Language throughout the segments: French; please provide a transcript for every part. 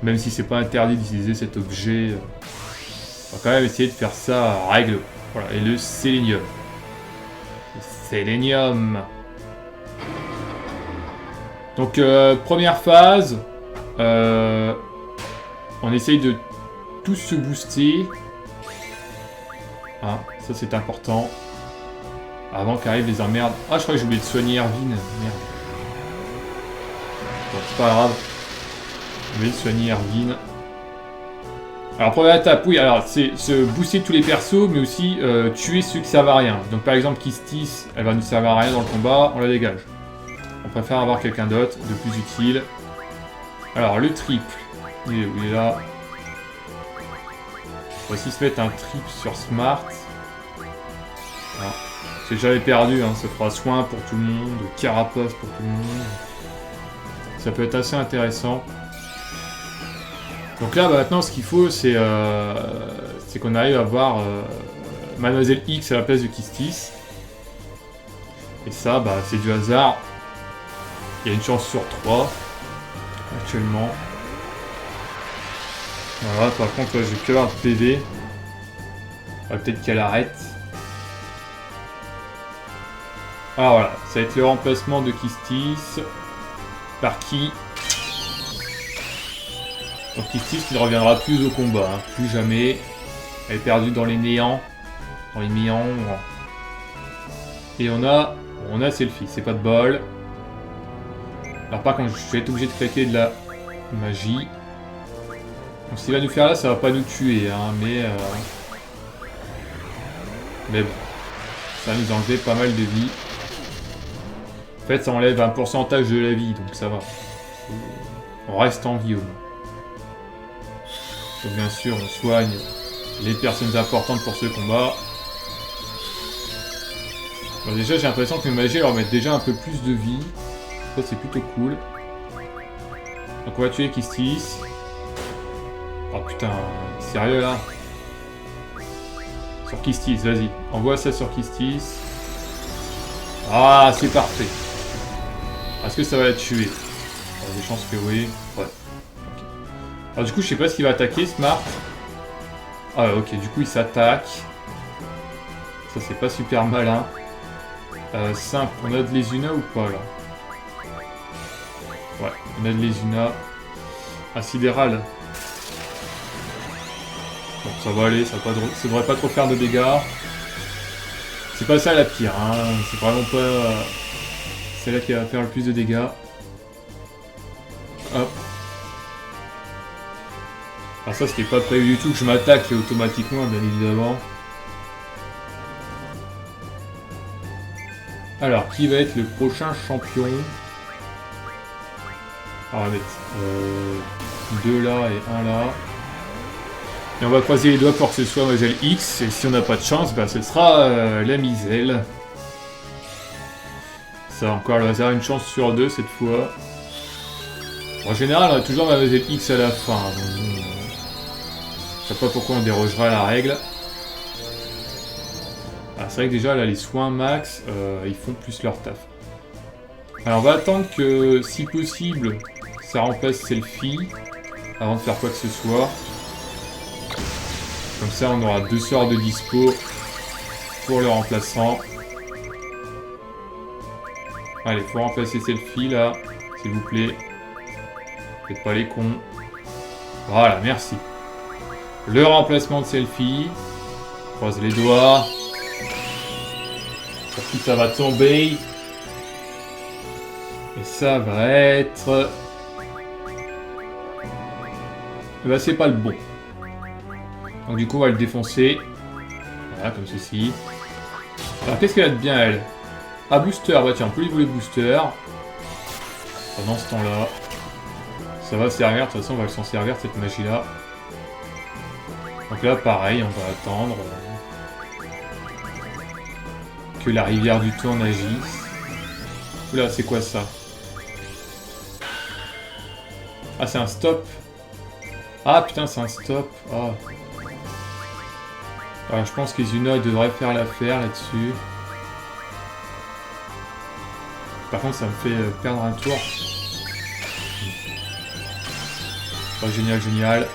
Même si c'est pas interdit d'utiliser cet objet, on va quand même essayer de faire ça à règle. Voilà, et le sélénium. Le sélénium. Donc première phase, on essaye de tous se booster. Ah, ça c'est important. Avant qu'arrivent les emmerdes. Ah, je crois que j'ai oublié de soigner Erwin. Merde. Bon, c'est pas grave. J'ai oublié de soigner Erwin. Alors première étape, oui, alors c'est se booster tous les persos, mais aussi tuer ceux qui servent à rien. Donc par exemple Kistis, elle va nous servir à rien dans le combat, on la dégage. On préfère avoir quelqu'un d'autre, de plus utile. Alors le triple, il est où? Il est là. On va aussi se mettre un triple sur Smart. Alors, si j'avais perdu, hein, ça fera soin pour tout le monde, carapace pour tout le monde. Ça peut être assez intéressant. Donc là, bah, maintenant, ce qu'il faut, c'est qu'on arrive à avoir Mademoiselle X à la place de Kistis. Et ça, bah, c'est du hasard. Il y a une chance sur 3, actuellement. Voilà, par contre, j'ai que 1 PV. Peut-être qu'elle arrête. Ah voilà, ça va être le remplacement de Kistis. Par qui? Donc Kistis qui ne reviendra plus au combat, hein, plus jamais. Elle est perdue dans les néants. Dans les méandres. Et on a Selfie, c'est pas de bol. Alors par contre, je vais être obligé de claquer de la magie. Donc ce qu'il va nous faire là, ça va pas nous tuer, hein, mais bon. Ça va nous enlever pas mal de vie. En fait, ça enlève un pourcentage de la vie, donc ça va. On reste en vie au moins. Donc bien sûr, on soigne les personnes importantes pour ce combat. Bon, déjà, j'ai l'impression que mes magies leur mettent déjà un peu plus de vie. Ça, c'est plutôt cool. Donc on va tuer Kistis. Oh putain, sérieux là? Sur Kistis, vas-y. Envoie ça sur Kistis. Ah, c'est parfait. Est-ce que ça va la tuer? Il y a des chances que oui. Ouais. Okay. Alors du coup, je sais pas ce qu'il va attaquer, Smart. Ah ok, du coup, il s'attaque. Ça, c'est pas super malin. Simple, on a de l'Ezuna ou pas, là? Ouais, on a de l'Ezuna. Ah, sidéral. Bon, ça va aller, ça devrait pas trop faire de dégâts. C'est pas ça la pire, hein. C'est vraiment pas... C'est là qui va faire le plus de dégâts. Hop. Alors ça, c'était pas prévu du tout que je m'attaque automatiquement, bien évidemment. Alors, qui va être le prochain champion? Alors, on va mettre 2 là et 1 là. Et on va croiser les doigts pour que ce soit Mademoiselle X. Et si on n'a pas de chance, bah, ce sera la Miselle. Ça, encore le hasard, une chance sur 2 cette fois. En général, on a toujours Mademoiselle X à la fin. Donc, je sais pas pourquoi on dérogera à la règle. Ah, c'est vrai que déjà, là, les soins max, ils font plus leur taf. Alors, on va attendre que, si possible, ça remplace Selfie avant de faire quoi que ce soit. Comme ça, on aura 2 sorts de dispo pour le remplaçant. Allez, faut remplacer Selfie, là, s'il vous plaît. Faites pas les cons. Voilà, merci. Le remplacement de Selfie. Croise les doigts. Pour qui ça va tomber. Et ça va être... Eh ben, c'est pas le bon. Donc du coup, on va le défoncer. Voilà, comme ceci. Alors, qu'est-ce qu'elle a de bien, elle? Ah, booster. Bah tiens, on peut lui voler booster. Pendant ce temps-là. Ça va servir. De toute façon, on va s'en servir, cette magie-là. Donc là, pareil, on va attendre que la rivière du tourne agisse. Oula, c'est quoi ça? Ah, c'est un stop. Ah, putain, c'est un stop. Oh. Alors, je pense qu'Ezuna devrait faire l'affaire là-dessus. Par contre, ça me fait perdre un tour. Pas génial, génial.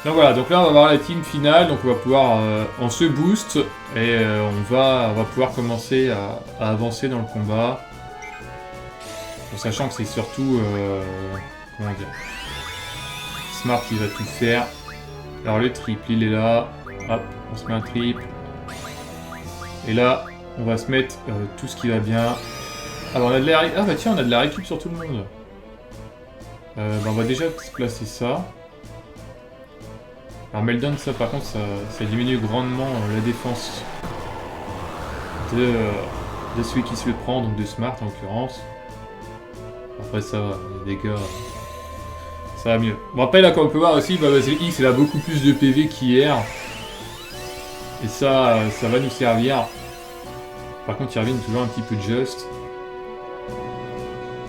Donc voilà, donc là on va voir la team finale, donc on va pouvoir, on se booste et on va pouvoir commencer à avancer dans le combat. En sachant que c'est surtout, comment dire, Smart qui va tout faire. Alors le triple, il est là, hop, on se met un triple. Et là, on va se mettre tout ce qui va bien. Alors on a de l'air, ah bah tiens, on a de la récup sur tout le monde. Bah, on va déjà se placer ça. Alors Meltdown, ça par contre, ça diminue grandement la défense de celui qui se le prend, donc de Smart en l'occurrence. Après ça va, les dégâts, ça va mieux. Bon après là comme on peut voir aussi, Basilisk X il a beaucoup plus de PV qu'hier. Et ça va nous servir. Par contre Irvine toujours un petit peu just.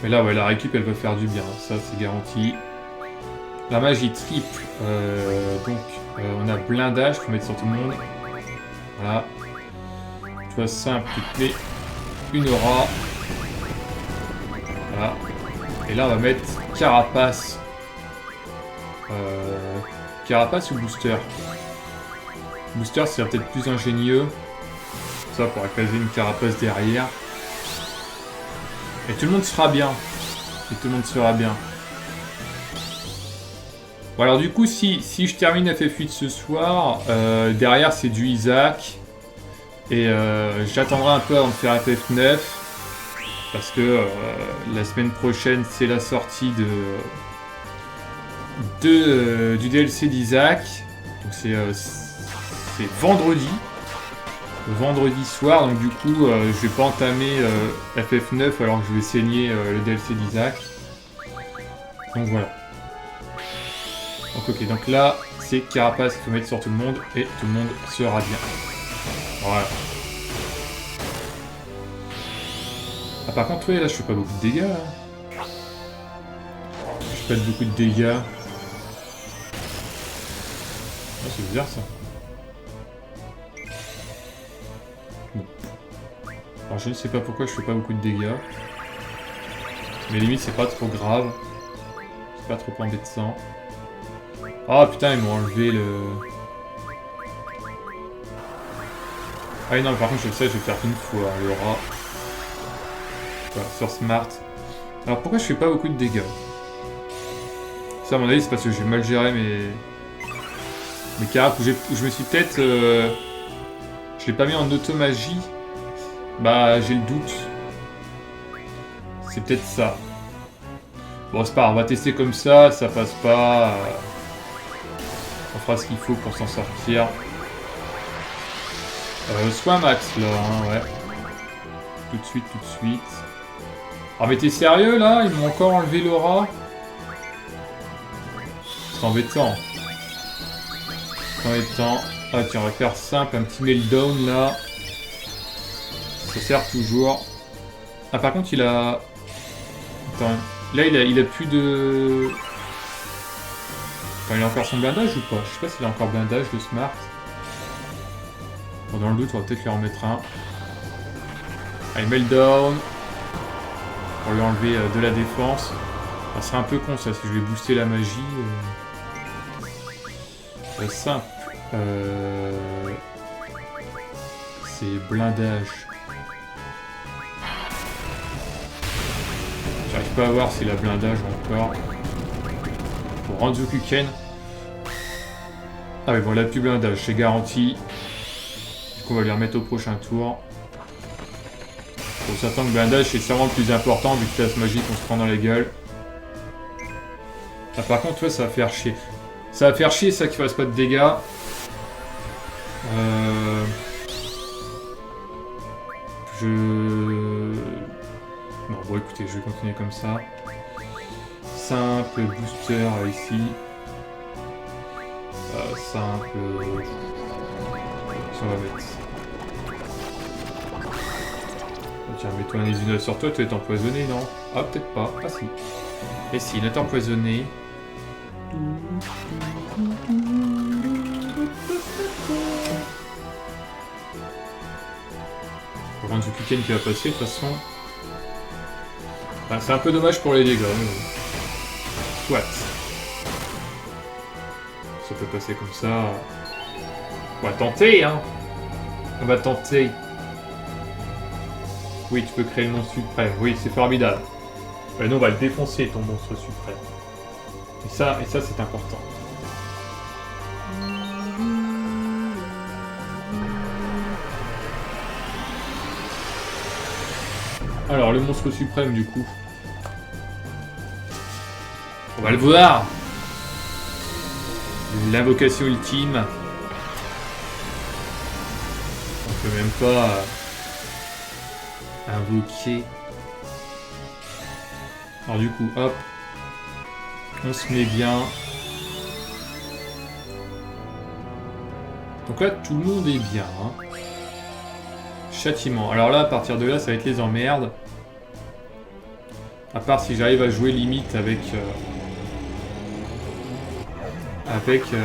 Mais là ouais, la récup elle va faire du bien, ça c'est garanti. La magie triple, donc on a blindage qu'on va mettre sur tout le monde. Voilà. Tu vois, simple, tu te mets une aura. Voilà. Et là on va mettre carapace. Carapace ou booster? Booster c'est peut-être plus ingénieux. Ça pour caser une carapace derrière. Et tout le monde sera bien. Et tout le monde sera bien. Bon alors du coup si je termine FF8 ce soir, derrière c'est du Isaac. Et j'attendrai un peu avant de faire FF9. Parce que la semaine prochaine c'est la sortie du DLC d'Isaac. Donc c'est vendredi. Vendredi soir, donc du coup je vais pas entamer FF9 alors que je vais saigner le DLC d'Isaac. Donc voilà. Donc ok, donc là, c'est carapace qu'il faut mettre sur tout le monde, et tout le monde sera bien. Voilà. Ah par contre, ouais, là je fais pas beaucoup de dégâts, là. Je fais pas beaucoup de dégâts. Ah, c'est bizarre, ça. Bon. Alors je ne sais pas pourquoi je fais pas beaucoup de dégâts. Mais limite, c'est pas trop grave. C'est pas trop embêtant. Ah putain, ils m'ont enlevé le... Ah non, par contre, je le sais, je vais faire une fois, le rat. Voilà, sur Smart. Alors pourquoi je fais pas beaucoup de dégâts? Ça, à mon avis, c'est parce que j'ai mal géré mes carapes. Je me suis peut-être... Je l'ai pas mis en automagie. Bah, j'ai le doute. C'est peut-être ça. Bon, c'est pas grave, on va tester comme ça passe pas... On fera ce qu'il faut pour s'en sortir. Soit max là, hein, ouais. Tout de suite, tout de suite. Ah mais t'es sérieux là? Ils m'ont encore enlevé l'aura? C'est embêtant. C'est embêtant. Ah tiens, on va faire simple, un petit meltdown là. Ça sert toujours. Ah par contre il a... Attends, là il a plus de... Enfin, il a encore son blindage ou pas? Je sais pas s'il a encore blindage de Smart. Bon, dans le doute, on va peut-être lui en mettre un. Allez, meltdown. Pour lui enlever de la défense. Ça serait un peu con ça, si je vais booster la magie. Simple. C'est blindage. J'arrive pas à voir s'il a blindage encore. Pour Ranzuku Ken. Ah mais bon, il a plus blindage, c'est garanti. Du coup, on va lui remettre au prochain tour. Pour certains, le blindage, c'est sûrement le plus important vu que classe magique, on se prend dans la gueule. Ah, par contre, ouais, ça va faire chier. Ça va faire chier, ça, qu'il fasse pas de dégâts. Non, bon, écoutez, je vais continuer comme ça. Simple, booster ici. Simple... Ça va mettre... Tiens, mets-toi un Isunol sur toi, tu es empoisonné, non? Ah, peut-être pas. Ah si. Et si, il est empoisonné. Pour rendre Zukuken qui va passer, de toute façon. Enfin, c'est un peu dommage pour les dégâts. Mais... Soit. ça peut passer comme ça. On va tenter, hein. On va tenter. Oui, tu peux créer le monstre suprême. Oui, c'est formidable. Ben, nous, on va le défoncer, ton monstre suprême. Et ça c'est important. Alors, le monstre suprême, du coup. On va le voir. L'invocation ultime. On peut même pas invoquer. Alors du coup, hop. On se met bien. Donc là, tout le monde est bien. Hein. Châtiment. Alors là, à partir de là, ça va être les emmerdes. À part si j'arrive à jouer limite avec...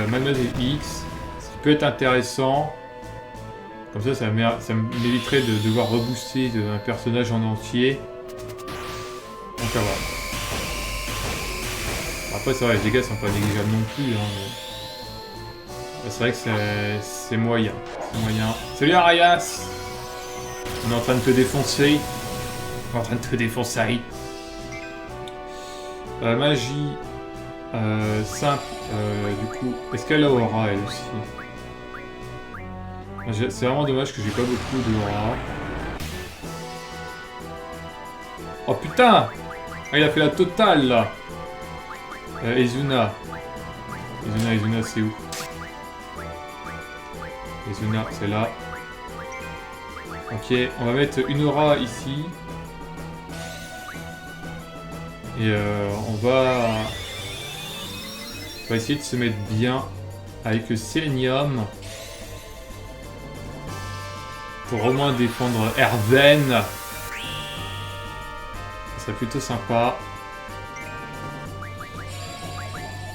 Mademoiselle X, ce qui peut être intéressant. Comme ça, ça m'éviterait de devoir rebooster un personnage en entier. Donc voilà. Après, c'est vrai, les dégâts sont pas négligeables non plus. Hein, mais... C'est vrai que c'est moyen. C'est moyen. Salut Arias! On est en train de te défoncer. On est en train de te défoncer. Magie. Simple, du coup, est-ce qu'elle a aura elle aussi? C'est vraiment dommage que j'ai pas beaucoup d'aura. Oh putain! Ah, il a fait la totale là! Izuna. Izuna, c'est où? Izuna, c'est là. Ok, on va mettre une aura ici. Et on va essayer de se mettre bien avec le sélénium pour au moins défendre Erzen. Ça serait plutôt sympa.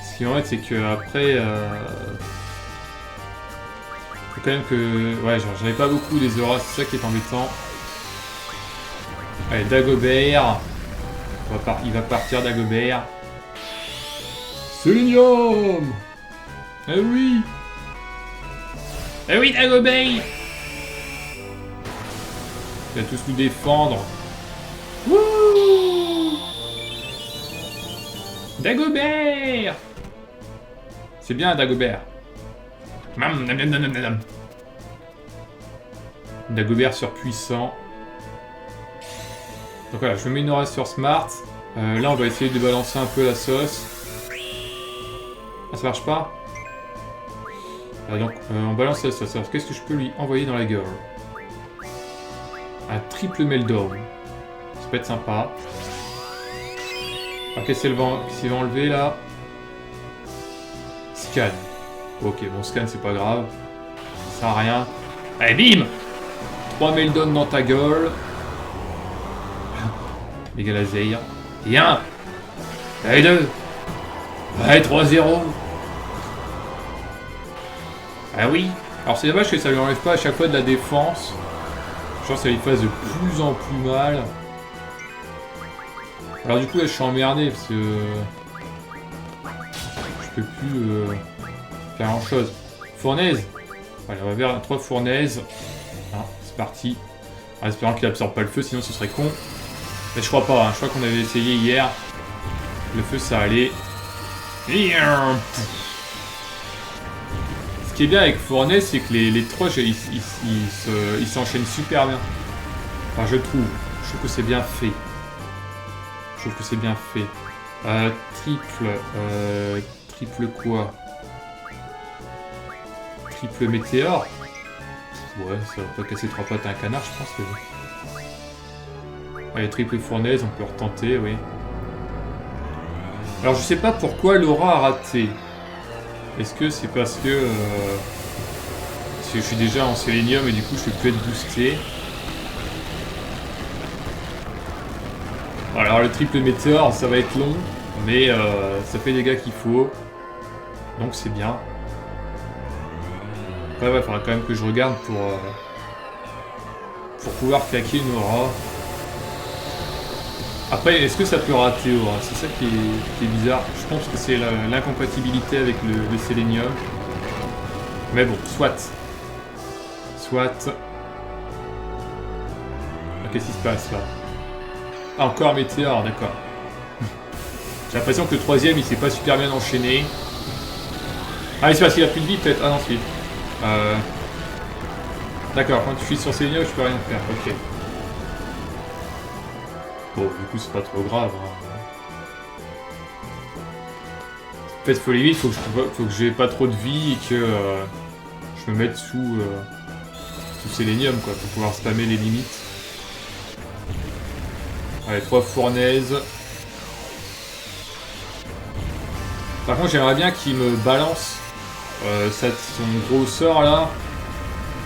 Ce qui en fait, c'est que après, faut quand même que, ouais, j'en ai pas beaucoup des auras, c'est ça qui est embêtant. Allez, Dagobert. Il va partir Dagobert. Sélénium! Eh oui! Eh oui, Dagobert! Il va tous nous défendre. Wouh! Dagobert! C'est bien, Dagobert. Dagobert surpuissant. Donc voilà, je me mets une aura sur Smart. Là, on va essayer de balancer un peu la sauce. Ah, ça marche pas? Donc, on balance la sauce. Alors, qu'est-ce que je peux lui envoyer dans la gueule? Un triple meltdown. Ça peut être sympa. Alors, qu'est-ce qu'il va enlever, là? Scan. Ok, bon, scan, c'est pas grave. Ça sert à rien. Allez, bim! 3 meltdowns dans ta gueule. Méga laser. Et 1. Allez, 2. Allez, 3-0. Ah oui. Alors c'est dommage que ça lui enlève pas à chaque fois de la défense. Genre ça lui fasse de plus en plus mal. Alors du coup là je suis emmerdé parce que... je peux plus faire grand chose. Fournaise. Allez, on va vers 3 fournaises. Ah, c'est parti. En espérant qu'il absorbe pas le feu, sinon ce serait con. Mais je crois pas, hein. Je crois qu'on avait essayé hier. Le feu ça allait. Ce qui est bien avec Fournaise, c'est que les trois, ils s'enchaînent super bien. Enfin, je trouve que c'est bien fait. Je trouve que c'est bien fait. Triple quoi? Triple météore? Ouais, ça va pas casser 3 pattes à un canard, je pense que oui. Allez, triple fournaise, on peut retenter, oui. Alors, je sais pas pourquoi Laura a raté. Est-ce que c'est parce que je suis déjà en sélénium et du coup je peux plus être boosté? Alors le triple météore ça va être long, mais ça fait les dégâts qu'il faut. Donc c'est bien. Après ouais, il faudra quand même que je regarde pour pouvoir claquer une aura. Après, est-ce que ça peut rater Aura? C'est ça qui est bizarre. Je pense que c'est l'incompatibilité avec le sélénium. Mais bon, soit. Soit. Ah, qu'est-ce qui se passe là? Ah, encore un météore, d'accord. J'ai l'impression que le troisième, il s'est pas super bien enchaîné. Ah, c'est parce qu'il a plus de vie, peut-être. Ah non, c'est... D'accord, quand tu suis sur sélénium, je peux rien faire. Ok. Bon, du coup, c'est pas trop grave. Hein. En fait, faut limite, faut que j'ai pas trop de vie et que je me mette sous sélénium, quoi, pour pouvoir spammer les limites. Allez, 3 fournaises. Par contre, j'aimerais bien qu'il me balance son gros sort, là,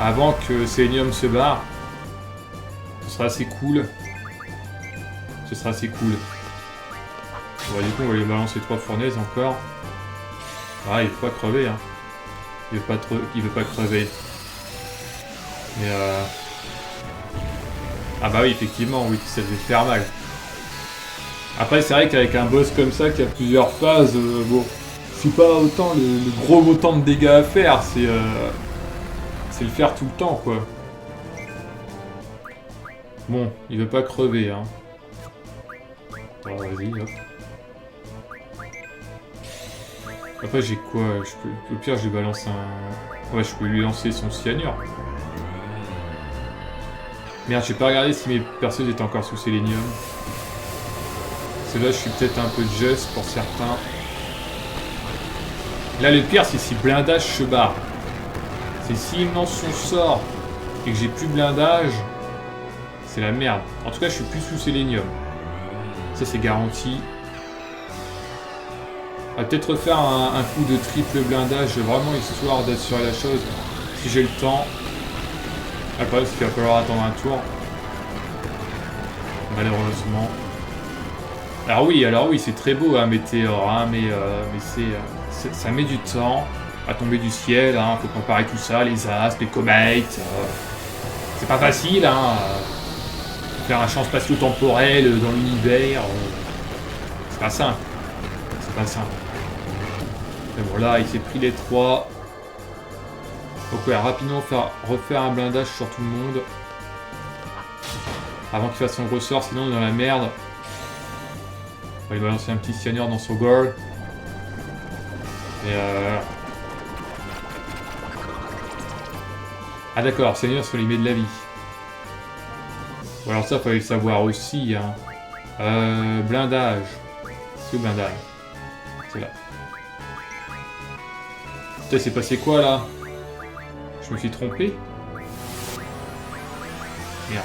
avant que sélénium se barre. Ce sera assez cool. Ce sera assez cool. Bon, du coup, on va lui balancer 3 fournaises encore. Ah, il veut pas crever, hein. Il veut pas crever. Mais ah bah oui, effectivement, oui, ça devait faire mal. Après, c'est vrai qu'avec un boss comme ça, qui a plusieurs phases, bon, c'est pas autant le gros montant de dégâts à faire, c'est le faire tout le temps, quoi. Bon, il veut pas crever, hein. Bon, vas-y, hop. Après, j'ai quoi? Au pire, je lui balance un... Ouais, je peux lui lancer son cyanure. Merde, j'ai pas regardé si mes perceuses étaient encore sous sélénium. Parce que là, je suis peut-être un peu juste pour certains. Là, le pire, c'est si blindage se barre. C'est s'il me lance son sort et que j'ai plus blindage, c'est la merde. En tout cas, je suis plus sous sélénium. Ça, c'est garanti. On va peut-être refaire un coup de triple blindage, vraiment histoire d'assurer la chose, si j'ai le temps. Ah, pas parce qu'il va falloir attendre un tour. Malheureusement. Alors oui, c'est très beau un météore, hein, mais ça met du temps à tomber du ciel, hein, faut comparer tout ça, les astres, les comètes. C'est pas facile, hein. Faire un champ spatio-temporel dans l'univers, c'est pas simple. C'est pas simple. Mais bon, là, il s'est pris les 3. Donc ouais, rapidement refaire un blindage sur tout le monde. Avant qu'il fasse son gros sort, sinon on est dans la merde. On va lui balancer un petit cyanure dans son gore. Et ah d'accord, cyanure sur les met de la vie. Bon alors ça, fallait le savoir aussi, hein. Blindage. C'est où blindage? C'est là. Putain, c'est passé quoi là? Je me suis trompé? Merde.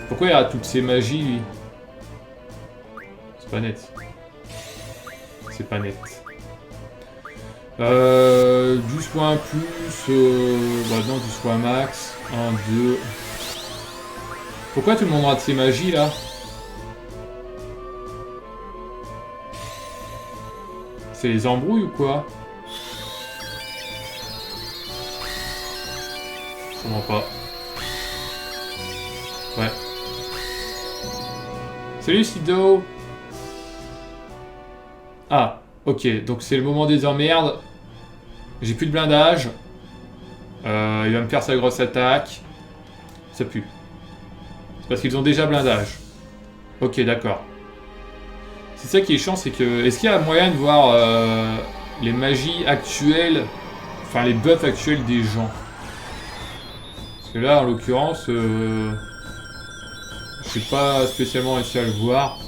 Pourquoi il y a toutes ces magies, lui? C'est pas net. C'est pas net. 12 points plus... bah non, 12 points max. 1, 2... Pourquoi tout le monde rate ces magies, là? C'est les embrouilles ou quoi? Je comprends pas. Ouais. Salut Sido! Ah, ok, donc c'est le moment des emmerdes. J'ai plus de blindage. Il va me faire sa grosse attaque. Ça pue. C'est parce qu'ils ont déjà blindage. Ok, d'accord. C'est ça qui est chiant, c'est que... Est-ce qu'il y a moyen de voir les magies actuelles, enfin les buffs actuels des gens? Parce que là, en l'occurrence, j'ai pas spécialement réussi à le voir.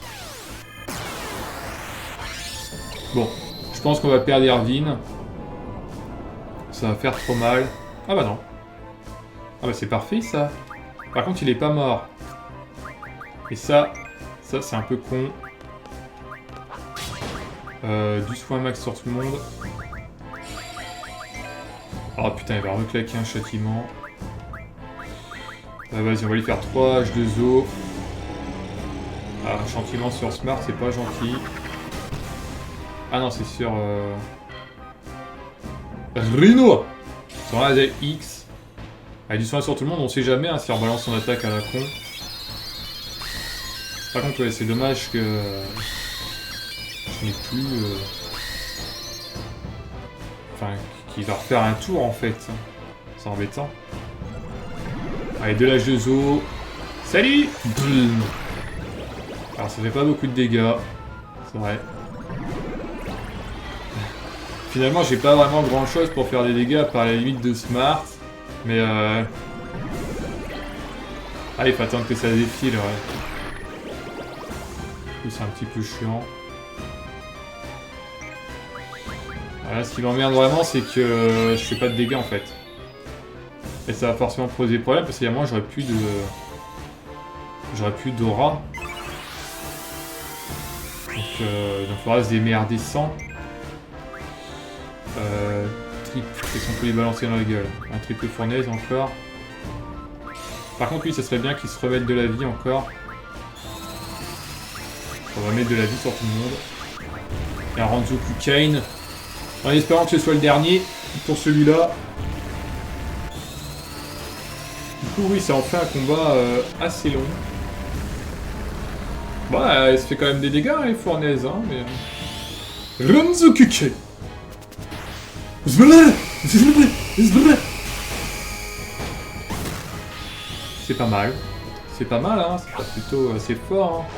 Bon, je pense qu'on va perdre Irvine. Ça va faire trop mal. Ah bah non. Ah bah c'est parfait ça. Par contre, il est pas mort. Et ça c'est un peu con. 12 points max sur tout le monde. Oh putain, il va reclaquer un châtiment. Vas-y, on va lui faire 3 H2O. Ah, un châtiment sur Smart, c'est pas gentil. Ah non, c'est sur... Rhino sur la X. Avec du soin sur tout le monde, on sait jamais hein, si on rebalance son attaque à la con. Par contre, ouais, c'est dommage que je n'ai plus... Enfin, qu'il va refaire un tour en fait. C'est embêtant. Allez, de l'âge de zoo. Salut. Boum. Alors ça fait pas beaucoup de dégâts. C'est vrai. Finalement, j'ai pas vraiment grand chose pour faire des dégâts par la limite de Smart. Mais ah, il faut attendre que ça défile, ouais. C'est un petit peu chiant. Voilà, ce qui m'emmerde vraiment, c'est que je fais pas de dégâts en fait. Et ça va forcément poser problème parce qu'il y a moins, j'aurais plus de. J'aurais plus d'aura. Donc il faudra se démerder sans. Triple, qu'est-ce qu'on peut lui balancer dans la gueule? Un triple fournaise encore. Par contre, lui, ça serait bien qu'il se remette de la vie encore. On va mettre de la vie sur tout le monde. Et un Ranzoku Kane. En espérant que ce soit le dernier pour celui-là. Du coup, oui, ça en fait un combat assez long. Bon, elle se fait quand même des dégâts, les fournaises, hein, mais... Ranzoku Kane. C'est pas mal. C'est pas mal, hein. C'est pas plutôt assez fort, hein.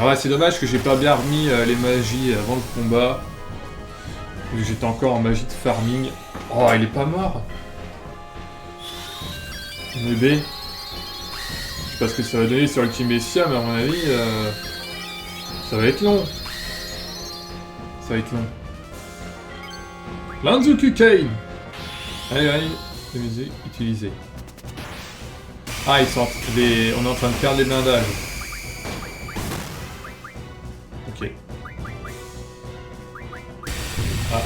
Ah ouais, c'est dommage que j'ai pas bien remis les magies avant le combat. J'étais encore en magie de farming. Oh, il est pas mort. Bébé. Je sais pas ce que ça va donner sur Ultimessia, mais à mon avis, ça va être long. Ça va être long. Ranzoku Kane. Allez, allez. Les musiques utilisées. Ah, ils sont on est en train de perdre les blindages. Ok. Ah.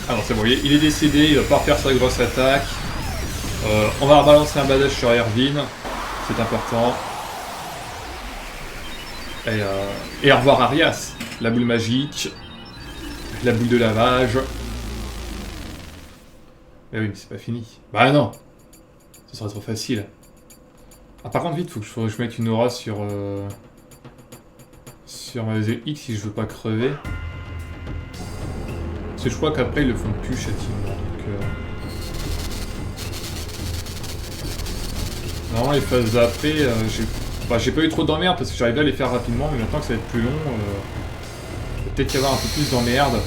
Alors c'est bon, il est décédé, il va pas refaire sa grosse attaque. On va rebalancer un bandage sur Erwin. C'est important. Et au revoir Arias. La boule magique. La boule de lavage. Mais oui, mais c'est pas fini. Bah non. Ce sera trop facile. Ah, par contre, vite, faut que je mette une aura sur ma X si je veux pas crever. Parce que je crois qu'après, ils le font plus châtiment. Donc, normalement, les phases d'après, j'ai pas eu trop d'emmerde parce que j'arrivais à les faire rapidement, mais maintenant que ça va être plus long, peut-être qu'il y avoir un peu plus d'emmerde.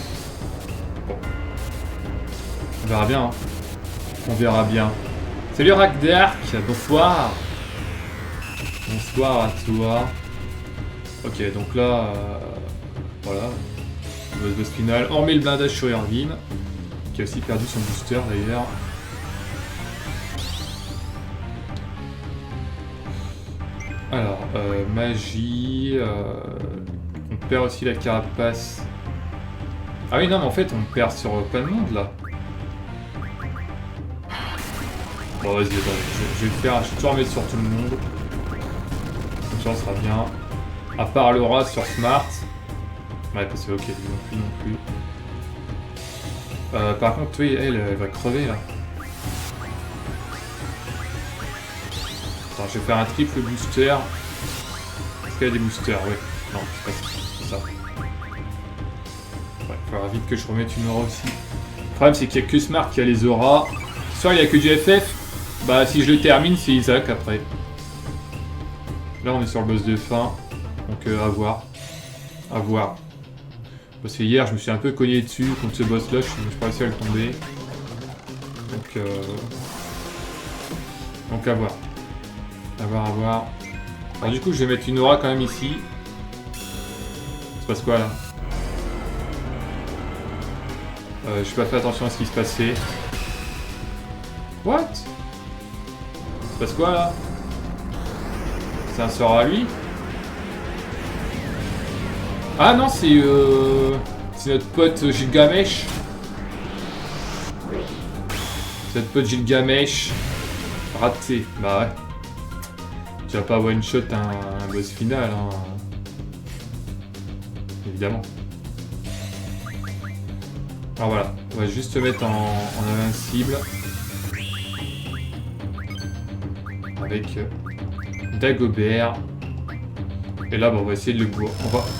Bon. On verra bien, hein. On verra bien. Salut Rakdark, bonsoir. Bonsoir à toi. Ok, donc là, voilà. Le boss final. On remet le blindage sur Erwin, qui a aussi perdu son booster d'ailleurs. Alors, magie. On perd aussi la carapace. Ah oui, non, mais en fait, on perd sur plein de monde là. Bon, vas-y, attends, je vais tout remettre sur tout le monde. Comme ça, on sera bien. À part Laura sur Smart. Ouais, parce que ok, non plus. Par contre, oui, elle va crever là. Attends, je vais faire un triple booster. Est-ce qu'il y a des boosters? Ouais. Non, c'est pas ça. C'est ça. Ouais, il faudra vite que je remette une aura aussi. Le problème, c'est qu'il n'y a que Smart qui a les auras. Soit il n'y a que du FF. Bah, si je le termine, c'est Isaac après. Là, on est sur le boss de fin. Donc, à voir. À voir. Parce que hier, je me suis un peu cogné dessus contre ce boss-là. Je suis pas réussi à le tomber. Donc, à voir. À voir, à voir. Alors, du coup, je vais mettre une aura quand même ici. Il se passe quoi, là? J'ai pas fait attention à ce qui se passait. What? Il se passe quoi, là? C'est un sort à lui? Ah non, c'est notre pote Gilgamesh. C'est notre pote Gilgamesh. Raté. Bah ouais. Tu vas pas one-shot un boss final, hein. Évidemment. Alors voilà. On va juste se mettre en invincible. Avec Dagobert. Et là, bon, on va essayer de le boire.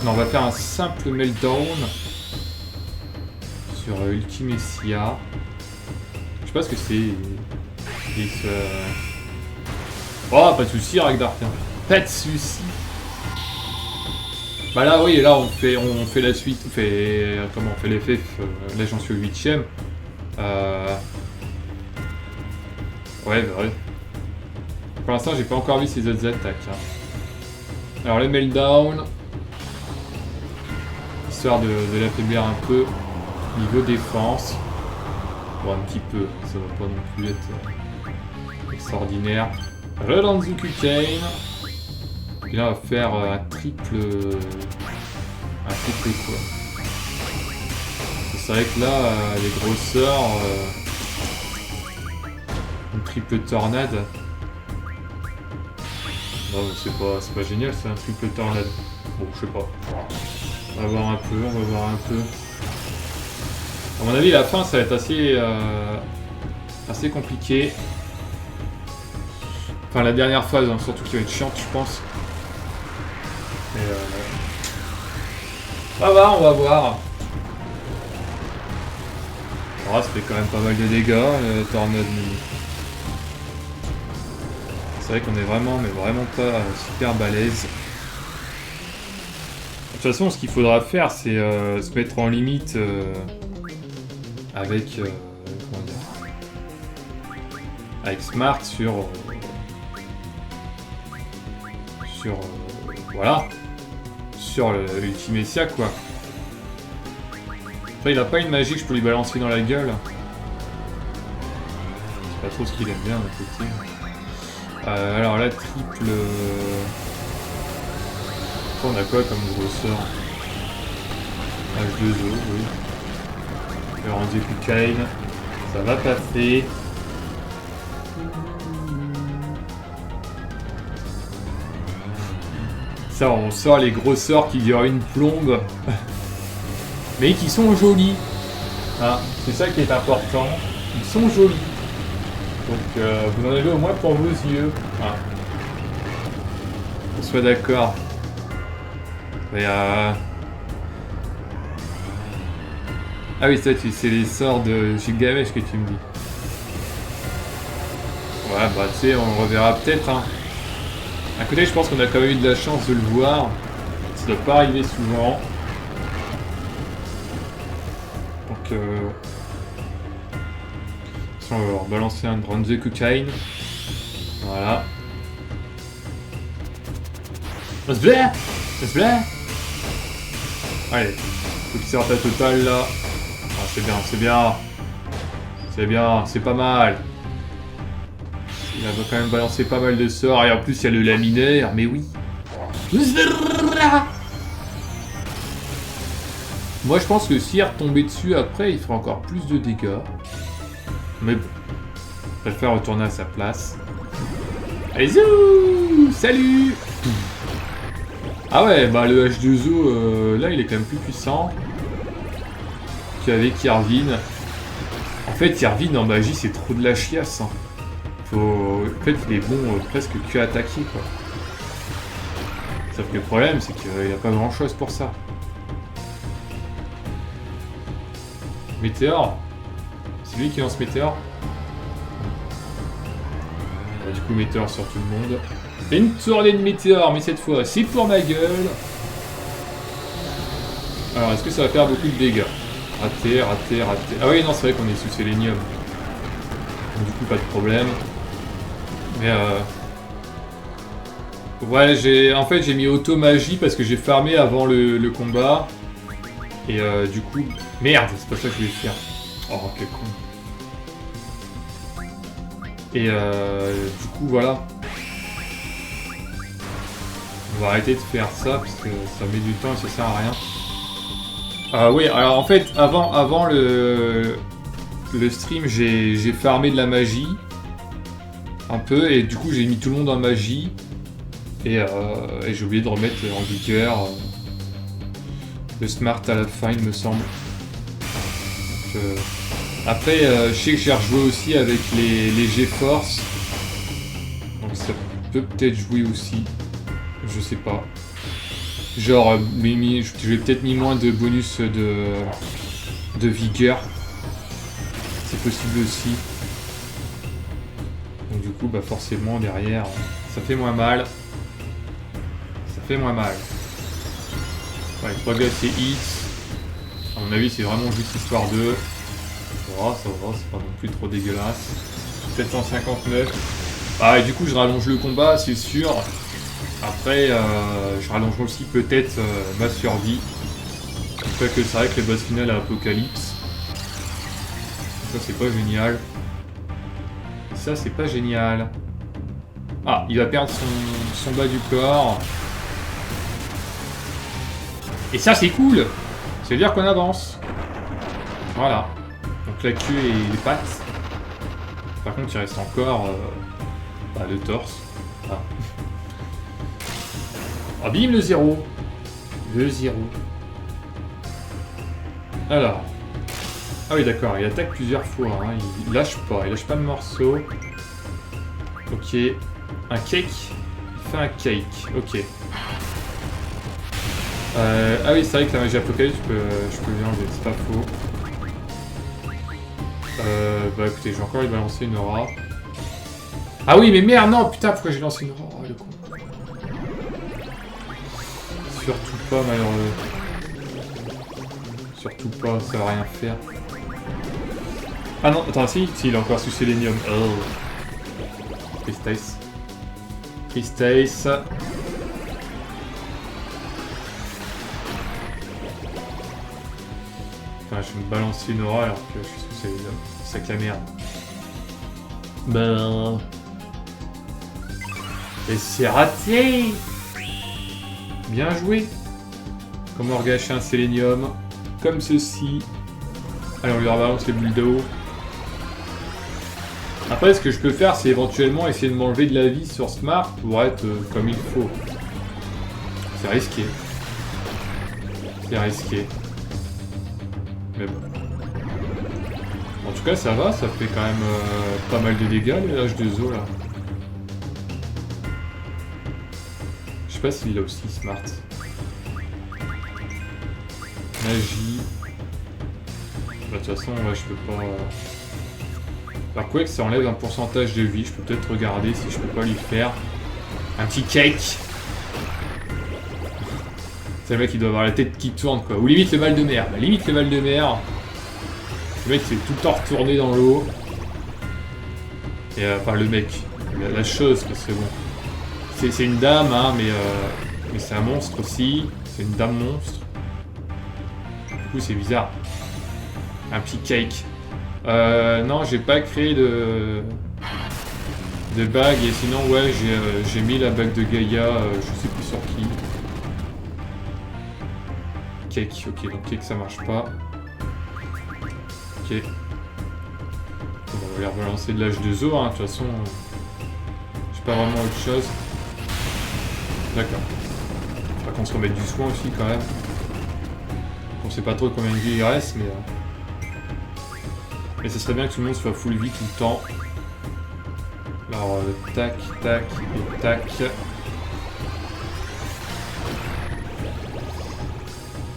On va faire un simple meltdown sur Ultimecia. Je sais pas ce que c'est. Oh, pas de soucis, Ragnar. Pas de soucis. Bah là, oui, là, on fait la suite. On fait l'effet. Là, j'en suis au 8ème. Ouais, bah ouais. Pour l'instant, j'ai pas encore vu ses autres attaques. Hein. Alors, le meltdown. Histoire de l'affaiblir un peu. Niveau défense. Bon, un petit peu. Ça va pas non plus être extraordinaire. Relanzuku Kane. Et là, on va faire un triple. Un triple quoi. C'est vrai que là, les grosseurs. Une triple tornade. Non, c'est pas génial, c'est un triple tornade. Bon, je sais pas. On va voir un peu. À mon avis, la fin, ça va être assez compliqué. Enfin, la dernière phase, hein, surtout qui va être chiante, je pense. Et on va voir. Alors, ça fait quand même pas mal de dégâts, le tornade. C'est vrai qu'on est vraiment pas super balèze. De toute façon, ce qu'il faudra faire, c'est se mettre en limite avec comment dire, avec Smart sur voilà, sur l'Ultimecia quoi. Après, il a pas une magie que je peux lui balancer dans la gueule. C'est pas trop ce qu'il aime bien d'un côté. Alors la triple. On a quoi comme grosseur? H2O, oui. Le Ranzeku Kane. Ça va passer. Ça, on sort les grosseurs qui durent une plombe. Mais qui sont jolis. Hein, c'est ça qui est important. Ils sont jolis. Donc vous en avez au moins pour vos yeux. Ah. Qu'on soit d'accord. Mais Ah oui, ça, c'est les sorts de Gilgamesh que tu me dis. Ouais, bah tu sais, on reverra peut-être. Hein. À côté, je pense qu'on a quand même eu de la chance de le voir. Ça doit pas arriver souvent. Donc on va balancer un Ranzeku Kane. Voilà. On se plaît. Allez, faut qu'il sorte la totale là. Ah, c'est bien, c'est pas mal. Il va quand même balancer pas mal de sorts et en plus il y a le laminaire, mais oui. Moi je pense que s'il retombait dessus après, il fera encore plus de dégâts. Mais bon, je préfère retourner à sa place. Allez, zou! Salut! Ah ouais, bah le H2O, là il est quand même plus puissant qu'avec Yarvin. En fait, Yarvin en magie c'est trop de la chiasse. Hein. En fait, il est bon presque que attaquer quoi. Sauf que le problème c'est qu'il n'y a pas grand chose pour ça. Météore. C'est lui qui lance Météore. Du coup, Météore sur tout le monde. Et une tournée de Météore, mais cette fois, c'est pour ma gueule. Alors, est-ce que ça va faire beaucoup de dégâts? Raté. Ah oui, non, c'est vrai qu'on est sous Sélénium. Donc, du coup, pas de problème. Mais ouais, en fait, j'ai mis auto-magie parce que j'ai farmé avant le combat. Et du coup... Merde, c'est pas ça que je voulais faire. Oh, quel con. Et du coup, voilà. On va arrêter de faire ça parce que ça met du temps et ça sert à rien. Oui, alors en fait, avant le stream, j'ai farmé de la magie. Un peu, et du coup, j'ai mis tout le monde en magie. Et j'ai oublié de remettre en vigueur le smart à la fin, il me semble. Donc, après, je sais que j'ai rejoué aussi avec les G-Force. Donc ça peut peut-être jouer aussi. Je sais pas. Genre, j'ai peut-être mis moins de bonus de vigueur. C'est possible aussi. Donc du coup, bah forcément, derrière, ça fait moins mal. Ça fait moins mal. Ouais, 3 gars, c'est X. À mon avis, c'est vraiment juste histoire de... Ça va, c'est pas non plus trop dégueulasse. 759. Ah, et du coup, je rallonge le combat, c'est sûr. Après, je rallonge aussi peut-être ma survie. Après que c'est vrai que le boss final à Apocalypse. Ça, c'est pas génial. Ça, c'est pas génial. Ah, il va perdre son bas du corps. Et ça, c'est cool. Ça veut dire qu'on avance. Voilà. Donc la queue et les pattes. Par contre, il reste encore le torse. Ah. Ah, bim, le 0. Le 0. Alors. Ah oui, d'accord, il attaque plusieurs fois. Hein. Il lâche pas le morceau. Ok. Un cake. Il fait un cake. Ok. Ah oui, c'est vrai que la magie apocalypse, je peux l'enlever, c'est pas faux. Bah écoutez, je vais encore lui balancer une aura. Ah oui, mais merde, non, putain, pourquoi j'ai lancé une aura? Oh, le con. Surtout pas, malheureux. Surtout pas, ça va rien faire. Ah non, attends, si, il a encore sous Sélénium. Oh. Tristesse. Tristesse. Enfin, je vais me balancer une aura alors que je suis sous Sélénium. C'est que la merde. Ben... Et c'est raté. Bien joué. Comment regâcher un Sélénium? Comme ceci. Allez, on lui rebalance les boules d'eau. Après, ce que je peux faire, c'est éventuellement essayer de m'enlever de la vie sur Smart pour être comme il faut. C'est risqué. C'est risqué. Mais bon. En tout cas, ça va, ça fait quand même pas mal de dégâts, le H2O, là. Je sais pas s'il a aussi Smart. Magie. Bah, de toute façon, ouais, je peux pas... Alors quoi que ça enlève un pourcentage de vie, je peux peut-être regarder si je peux pas lui faire un petit cake. C'est le mec qui doit avoir la tête qui tourne quoi. Ou limite le mal de mer. Bah, limite le mal de mer. Le mec s'est tout le temps retourné dans l'eau. Et enfin le mec. La chose, parce que bon. C'est une dame, hein, mais c'est un monstre aussi. C'est une dame monstre. Du coup c'est bizarre. Un petit cake. Non, j'ai pas créé de bague et sinon ouais j'ai mis la bague de Gaïa, je sais plus sur qui. Cake, ok, donc cake ça marche pas. Ok. Bon, on va aller relancer de l'H2O, hein, de toute façon j'ai pas vraiment autre chose. D'accord. Faudra qu'on se remette du soin aussi quand même. On sait pas trop combien de vie il reste mais... Mais ce serait bien que tout le monde soit full vie tout le temps. Alors, tac, tac et tac.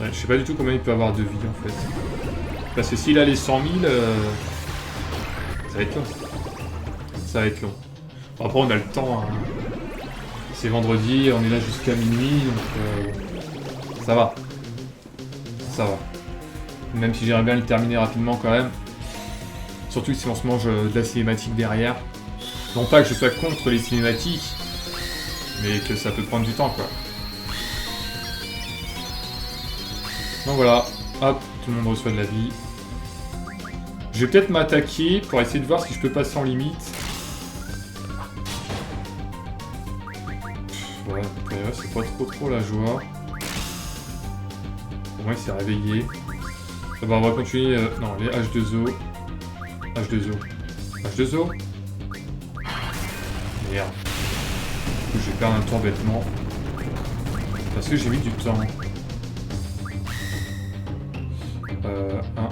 Ouais, je sais pas du tout combien il peut avoir de vie en fait. Parce que s'il a les 100 000, ça va être long. Ça va être long. Bon, après, on a le temps. Hein. C'est vendredi, on est là jusqu'à minuit, donc ça va. Ça va. Même si j'aimerais bien le terminer rapidement quand même. Surtout si on se mange de la cinématique derrière. Non pas que je sois contre les cinématiques, mais que ça peut prendre du temps quoi. Donc voilà, hop, tout le monde reçoit de la vie. Je vais peut-être m'attaquer pour essayer de voir si je peux passer en limite. Ouais, c'est pas trop la joie. Au moins il s'est réveillé. Ça va, on va continuer. Non, les H2O. H2O. H2O. Merde. Du coup, je vais perdre un tour bêtement. Parce que j'ai mis du temps. 1,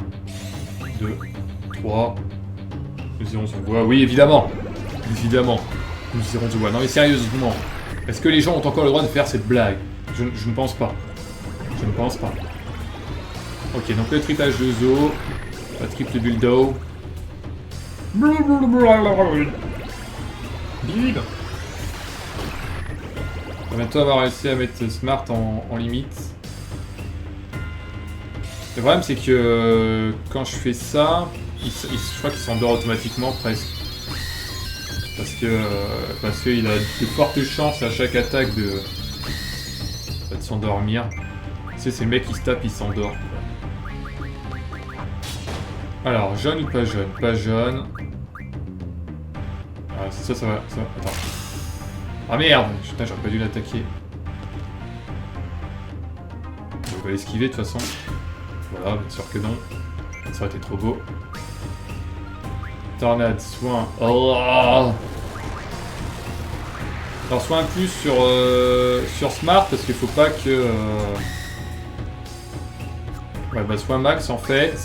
2, 3. Nous irons au bois. Oui, évidemment. Évidemment. Nous irons au bois. Non mais sérieusement. Est-ce que les gens ont encore le droit de faire cette blague? Je ne pense pas. Je ne pense pas. Ok, donc le triplage de Zo. La triple build-out. Bim. On va bientôt avoir réussi à mettre Smart en limite. Le problème c'est que quand je fais ça, je crois qu'il s'endort automatiquement presque. Parce qu'il a de fortes chances à chaque attaque de s'endormir. Tu sais, c'est le mec qui se tape, il s'endort. Alors, jaune ou pas jaune? Pas jaune. Ah, c'est ça va. Attends. Ah merde! Putain, j'aurais pas dû l'attaquer. On va l'esquiver de toute façon. Voilà, bien sûr que non. Ça aurait été trop beau. Tornade, soin. Oh! Alors, soin plus sur Smart parce qu'il faut pas que. Ouais, bah, soin max en fait.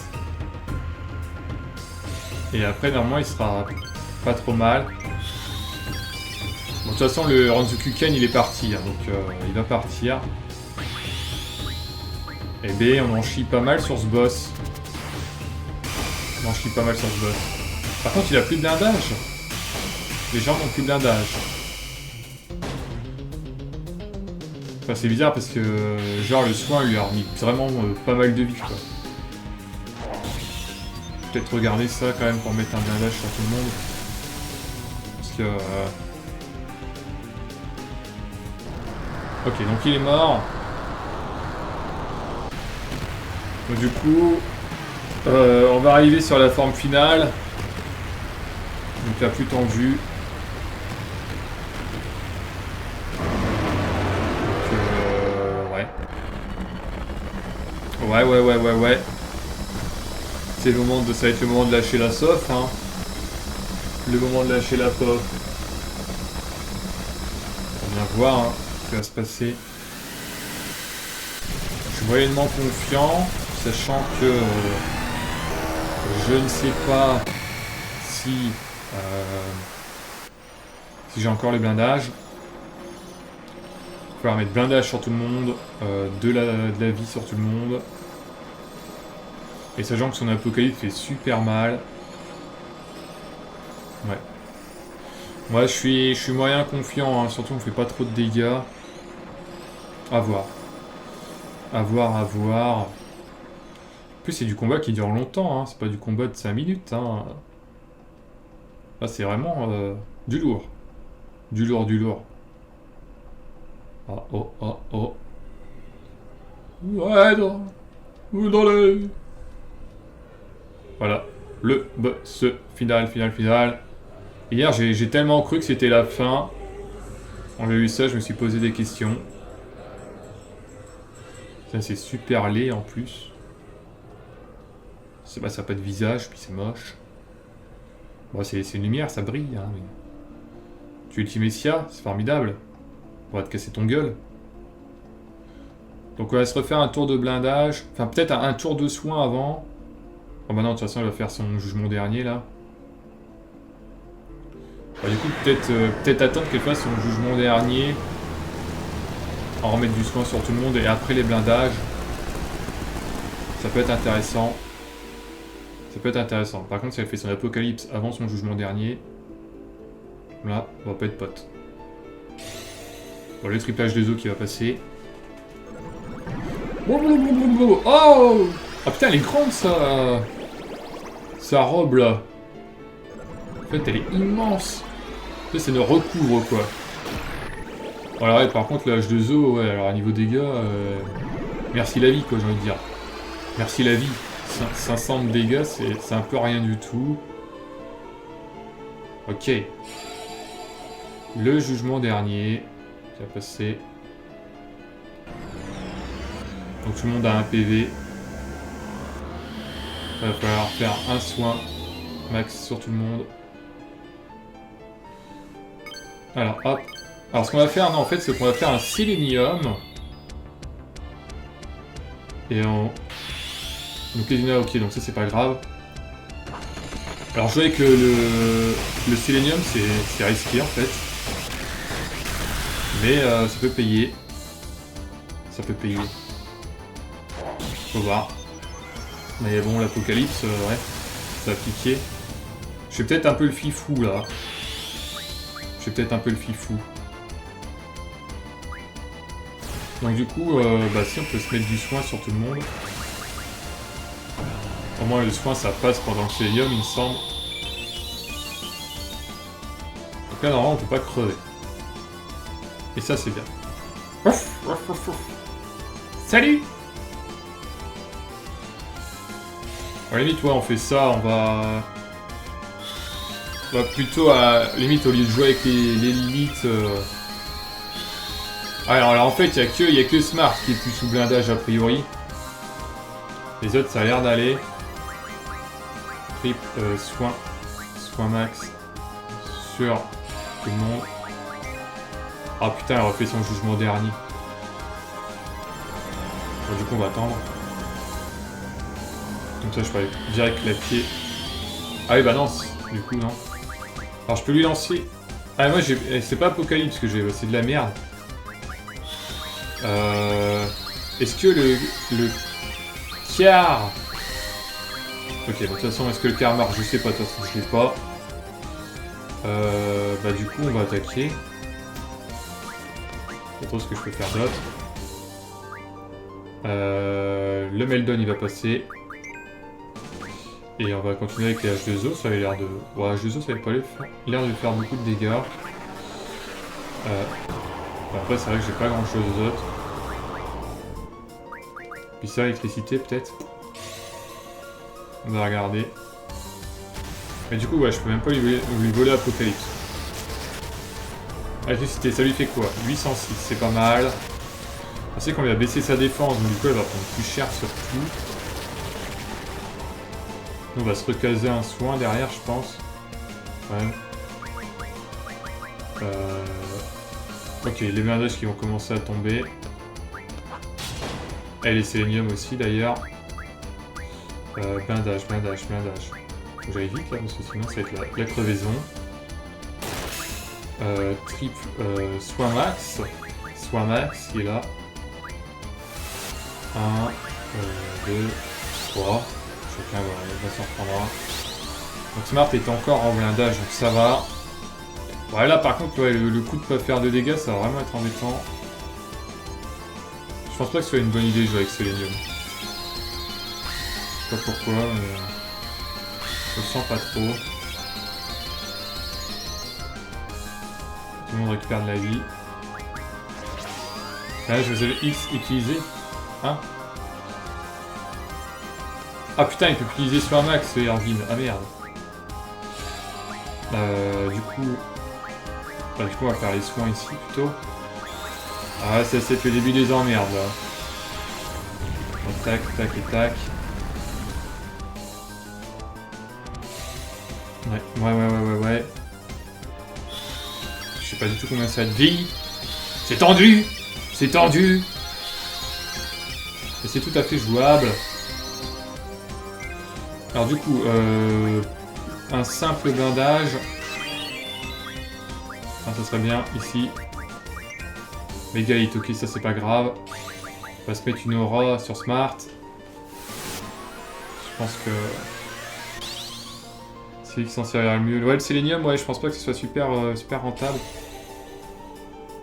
Et après, normalement, il sera pas trop mal. Bon, de toute façon, le Ranzukuken, il est parti, hein, donc il va partir. Et B, on en chie pas mal sur ce boss. On en chie pas mal sur ce boss. Par contre, il a plus de blindage. Les gens n'ont plus de blindage. Enfin, c'est bizarre parce que, genre, le soin lui a remis vraiment pas mal de vie, quoi. Peut-être regarder ça quand même pour mettre un blindage sur tout le monde. Parce que... Ok, donc il est mort. Donc, du coup, on va arriver sur la forme finale. Donc la plus tendue. Donc, ouais. C'est le moment de, ça va être le moment de lâcher la sauce, hein. Le moment de lâcher la sauce. On va bien voir hein, ce qui va se passer. Je suis moyennement confiant, sachant que je ne sais pas si j'ai encore les blindages. Il va falloir mettre blindage sur tout le monde, de la vie sur tout le monde. Et sachant que son apocalypse fait super mal. Ouais. Moi je suis moyen confiant, hein. Surtout on fait pas trop de dégâts. À voir. À voir. En plus c'est du combat qui dure longtemps, hein. C'est pas du combat de 5 minutes. Hein. Là c'est vraiment du lourd. Du lourd. Ah oh. Ouais, dans les... Voilà, le boss final. Hier, j'ai tellement cru que c'était la fin. Quand j'ai vu ça, je me suis posé des questions. Ça, c'est super laid en plus. Ça n'a pas de visage, puis c'est moche. Bon, c'est une lumière, ça brille. Hein, mais... Tu ultimes Sia, c'est formidable. On va te casser ton gueule. Donc on va se refaire un tour de blindage. Enfin, peut-être un tour de soin avant. Oh bah non, de toute façon, elle va faire son jugement dernier, là. Bah, du coup, peut-être attendre qu'elle fasse son jugement dernier. En remettre du soin sur tout le monde et après les blindages. Ça peut être intéressant. Par contre, si elle fait son apocalypse avant son jugement dernier, là, on va pas être potes. Bon, le triplage des os qui va passer. Oh! Ah putain, elle est grande, ça! Sa robe, là. En fait, elle est immense. Ça ne recouvre, quoi. Voilà, ouais, par contre, la H2O, ouais, alors à niveau dégâts, merci la vie, quoi, j'ai envie de dire. Merci la vie. 500 de dégâts, c'est un peu rien du tout. Ok. Le jugement dernier qui a passé. Donc tout le monde a un PV. Il va falloir faire un soin max sur tout le monde. Alors hop. Alors ce qu'on va faire, non, en fait, c'est qu'on va faire un sélénium. Et on... Donc les lunas, ok, donc ça c'est pas grave. Alors jouer avec le sélénium, c'est risqué en fait. Mais ça peut payer. ça peut payer. Faut voir. Mais bon, l'apocalypse, ouais, ça a piqué. Je fais peut-être un peu le fifou là. Je fais peut-être un peu le fifou. Donc du coup, bah si on peut se mettre du soin sur tout le monde. Au moins le soin ça passe pendant le Sélénium il me semble. Donc là normalement on peut pas crever. Et ça c'est bien. Salut! À la limite ouais on fait ça, on va plutôt à la limite au lieu de jouer avec l'élite. Alors en fait il y a que Smart qui est plus sous blindage a priori. Les autres ça a l'air d'aller. Soin max sur tout le monde. Ah putain, elle refait son jugement dernier. Bon, du coup, on va attendre. Comme ça, je peux aller direct claquer. Ah oui, bah non, du coup, non. Alors, je peux lui lancer. Ah, moi, c'est pas Apocalypse que j'ai, c'est de la merde. Est-ce que le quart. Ok, de toute façon, est-ce que le quart marche? Je sais pas, de toute façon, je l'ai pas. Bah, du coup, on va attaquer. Pas trop ce que je peux faire d'autre. Le Meldon, il va passer. Et on va continuer avec les H2O, ça avait l'air de... Ouais, H2O, ça avait pas l'air de faire beaucoup de dégâts. Après, c'est vrai que j'ai pas grand-chose d'autre. Puis ça, électricité, peut-être. On va regarder. Mais du coup, ouais, je peux même pas lui voler Apocalypse. Électricité, ça lui fait quoi? 806, c'est pas mal. On sait qu'on lui a baissé sa défense, donc du coup, elle va prendre plus cher surtout. Nous, on va se recaser un soin derrière, je pense. Ouais. Ok, les bandages qui vont commencer à tomber. Et les sélénium aussi, d'ailleurs. Blindage. Faut que j'aille vite là, parce que sinon ça va être la crevaison. Soin max. Soin max, il est là. 1, 2, 3. Chacun va s'en prendre un. Donc Smart est encore en blindage, donc ça va. Ouais, là par contre, ouais, le coup de pas faire de dégâts, ça va vraiment être embêtant. Je pense pas que ce soit une bonne idée de jouer avec Sélénium. Je sais pas pourquoi, mais... Je le sens pas trop. Tout le monde récupère de la vie. Là, je faisais le X utilisé. Hein? Ah putain, il peut plus utiliser sur un max, ce Erwin. Ah merde. Du coup, on va faire les soins ici plutôt. Ah, ça c'est le début des emmerdes là. Donc, tac et tac. Ouais. Je sais pas du tout combien ça a de vie. C'est tendu! C'est tendu! Et c'est tout à fait jouable. Alors du coup, un simple blindage. Ah, ça serait bien ici. Méga hit, ok, ça c'est pas grave. On va se mettre une aura sur Smart. Je pense que... c'est qui s'en servira le mieux. Ouais, le sélénium, ouais, je pense pas que ce soit super rentable.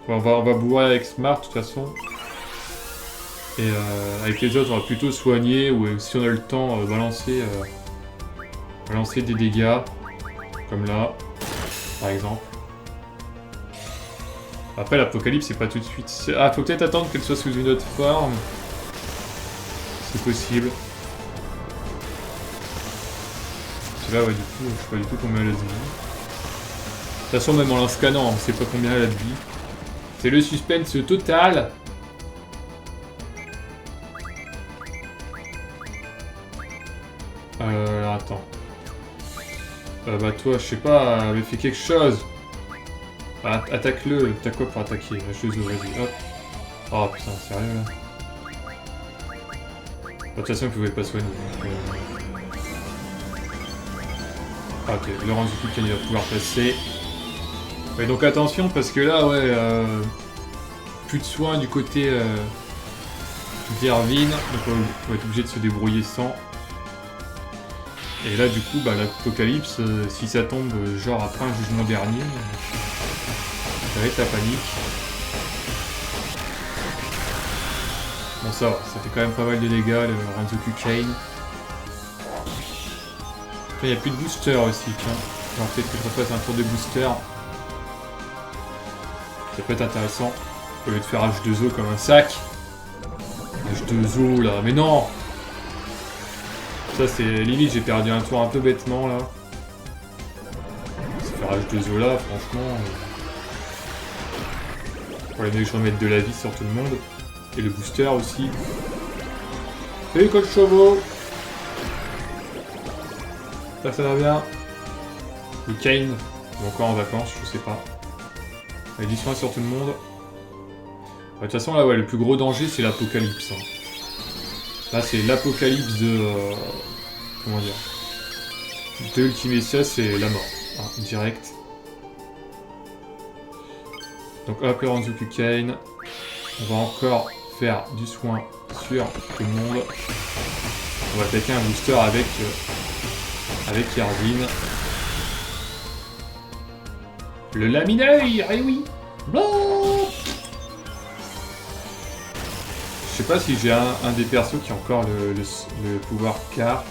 Ouais, on va bourrer avec Smart de toute façon. Et avec les autres, on va plutôt soigner ou si on a le temps, balancer des dégâts. Comme là, par exemple. Après, l'apocalypse, c'est pas tout de suite. Ah, faut peut-être attendre qu'elle soit sous une autre forme. C'est possible. Là, ouais, du coup, je sais pas du tout combien elle a de vie. De toute façon, même en la scannant, on sait pas combien elle a de vie. C'est le suspense total. Alors, attends. Bah, toi, je sais pas, avait fait quelque chose. Bah, attaque-le. T'as quoi pour attaquer? H2O, vas-y, hop. Oh putain, sérieux là? De toute façon, il pouvait pas soigner. Ah, ok, Laurent Zukuken il va pouvoir passer. Ouais, donc attention parce que là, ouais, plus de soins du côté d'Irvine, donc on va être obligé de se débrouiller sans. Et là du coup bah, l'apocalypse, si ça tombe genre après un jugement dernier, ça va être la panique. Bon ça va, ça fait quand même pas mal de dégâts le Renzoku Kane. Il n'y a plus de booster aussi, tiens. Alors peut-être que je refasse un tour de booster. Ça peut être intéressant. Au lieu de faire H2O comme un sac. H2O là, mais non! Ça c'est limite, j'ai perdu un tour un peu bêtement là. Se faire H2O là, franchement. Pour les mecs que je remette de la vie sur tout le monde. Et le booster aussi. Salut coach Chauveau! Ça va bien. Le Kane, ou encore en vacances, je sais pas. Allez, 10 points sur tout le monde. De toute façon, là, ouais, le plus gros danger, c'est l'apocalypse. Hein. Là, c'est l'apocalypse de... comment dire? De Ultimecia, c'est la mort. Hein, direct. Donc, hop, le Renzoku Kane. On va encore faire du soin sur tout le monde. On va attaquer un booster avec Irvine. Le lamineur, eh oui! Blah. Je sais pas si j'ai un des persos qui a encore le pouvoir car.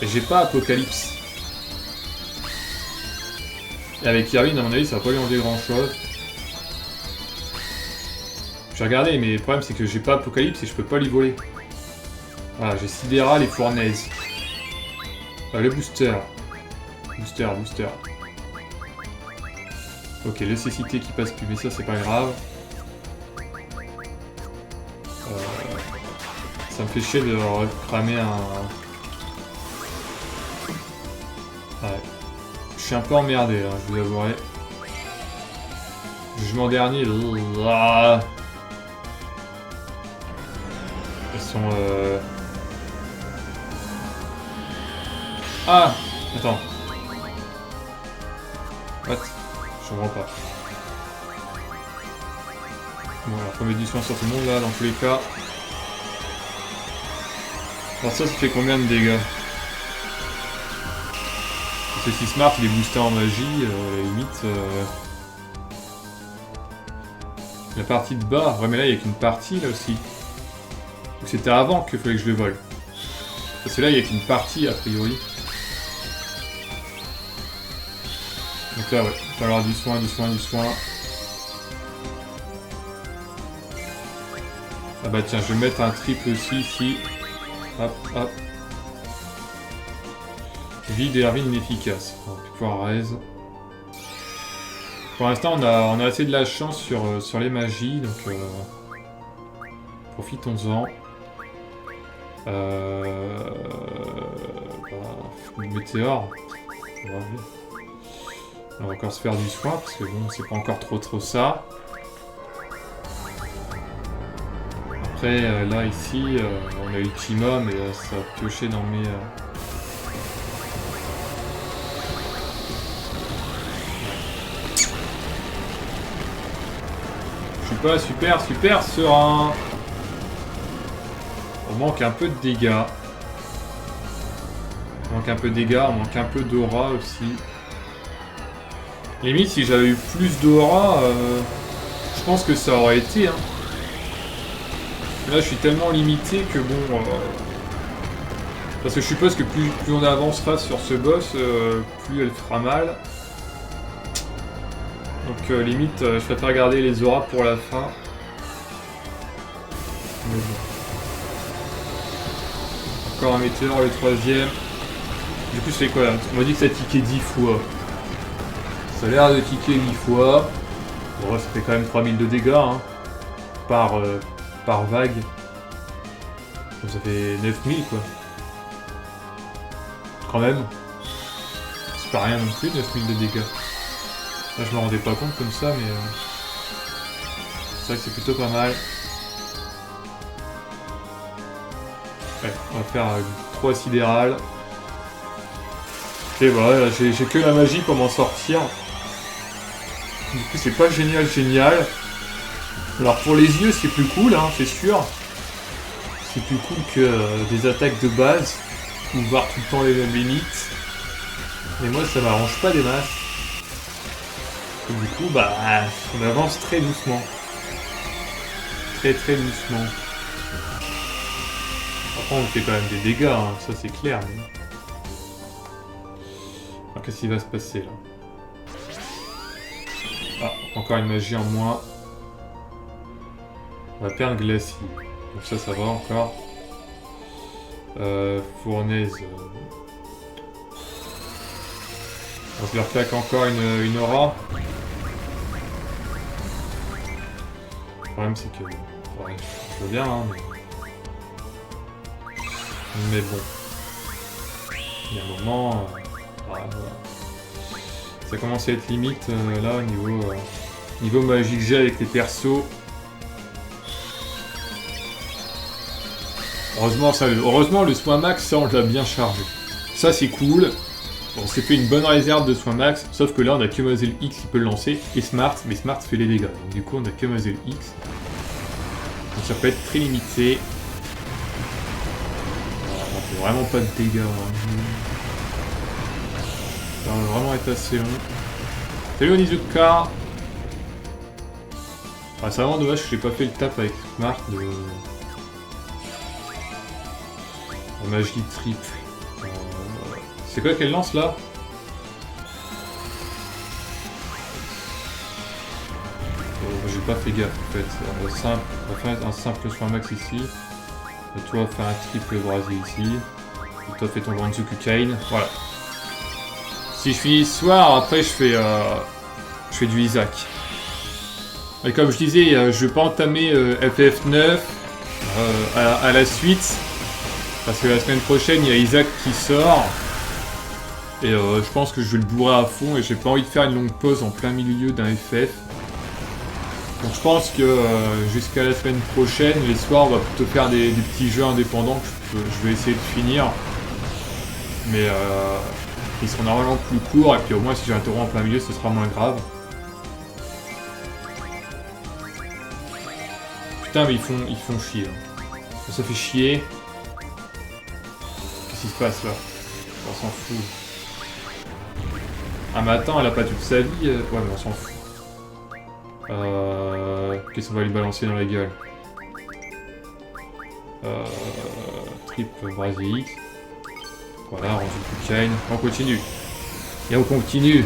Et j'ai pas Apocalypse. Et avec Irvine, à mon avis, ça va pas lui enlever grand chose. J'ai regardé, mais le problème c'est que j'ai pas Apocalypse et je peux pas lui voler. Voilà, j'ai Sidéral et Fournaise. Le booster. Booster. Ok, le cécité qui passe plus, mais ça c'est pas grave. Ça me fait chier de cramer un... Ouais. Je suis un peu emmerdé, hein, je vous avouerai. Jugement dernier, elles sont... Ah! Attends. What? Je comprends pas. Bon, alors faut mettre du soin sur tout le monde là, dans tous les cas. Alors ça fait combien de dégâts? Parce que si Smart il est boosté en magie, à la limite... La partie de bas, ouais mais là il y a qu'une partie là aussi. C'était avant qu'il fallait que je le vole. Parce que là il y a qu'une partie a priori. Donc là ouais, il va falloir du soin. Ah bah tiens, je vais mettre un triple aussi ici. Hop. Vide et Irvine inefficace. On va pouvoir raise. Pour l'instant on a assez de la chance sur les magies, donc profitons-en. Météore. On va encore se faire du soin, parce que bon, c'est pas encore trop ça. Après, là, ici, on a Ultimum, et ça va piocher dans mes... Je suis pas super serein. On manque un peu de dégâts. On manque un peu d'aura aussi. Limite, si j'avais eu plus d'aura, je pense que ça aurait été. Hein. Là, je suis tellement limité que bon... parce que je suppose que plus on avancera sur ce boss, plus elle fera mal. Donc limite, je préfère garder les auras pour la fin. Mais bon. Encore un météore, le troisième. Du coup, c'est quoi là? On m'a dit que ça tiquait 10 fois. Ça a l'air de tiquer 8 fois. Bon, ça fait quand même 3000 de dégâts hein, par vague. Donc ça fait 9000 quoi. Quand même. C'est pas rien non plus, 9000 de dégâts. Là, je me rendais pas compte comme ça, mais... c'est vrai que c'est plutôt pas mal. Ouais, on va faire 3 sidérales. Et voilà, j'ai que la magie pour m'en sortir. Du coup, c'est pas génial. Alors pour les yeux c'est plus cool, hein, c'est sûr. C'est plus cool que des attaques de base, ou voir tout le temps les mêmes limites. Mais moi ça m'arrange pas des masses. Et du coup bah on avance très doucement. Très doucement. Après on fait quand même des dégâts, hein, ça c'est clair. Mais... alors qu'est-ce qui va se passer là? Ah, encore une magie en moins. On va perdre glacis. Donc ça va encore. Fournaise. On se leur claque encore une aura. Le problème c'est que... ouais, je veux bien, hein, mais bon. Il y a un moment... voilà. Ça commence à être limite là au niveau magie que j'ai avec les persos. Heureusement le soin max, ça on l'a bien chargé. Ça c'est cool. On s'est fait une bonne réserve de soin max, sauf que là on a que Mazel X qui peut le lancer, et Smart, mais Smart fait les dégâts. Donc du coup on a que Mazel X. Donc ça peut être très limité. On fait vraiment pas de dégâts. Hein. Ça va vraiment être assez long. Salut Onizuka. Ah, c'est vraiment dommage que j'ai pas fait le tap avec Smart de magie triple. C'est quoi qu'elle lance là? J'ai pas fait gaffe en fait. On va faire un simple soin max ici. Et toi faire un triple brasier ici. Et toi fais ton Banzuku Kain. Voilà. Si je finis ce soir, après je fais du Isaac. Et comme je disais, je vais pas entamer FF9 à la suite. Parce que la semaine prochaine, il y a Isaac qui sort. Et je pense que je vais le bourrer à fond et j'ai pas envie de faire une longue pause en plein milieu d'un FF. Donc je pense que jusqu'à la semaine prochaine, les soirs, on va plutôt faire des petits jeux indépendants que je vais essayer de finir. Mais ils seront normalement plus courts et puis au moins si j'ai un taureau en plein milieu, ce sera moins grave. Putain mais ils font chier. Hein. Ça fait chier. Qu'est-ce qui se passe là? On s'en fout. Ah mais attends, elle a pas toute sa vie. Ouais mais on s'en fout. Qu'est-ce qu'on va lui balancer dans la gueule? Triple Brasier X. Voilà, on joue plus Kain. On continue. Et on continue.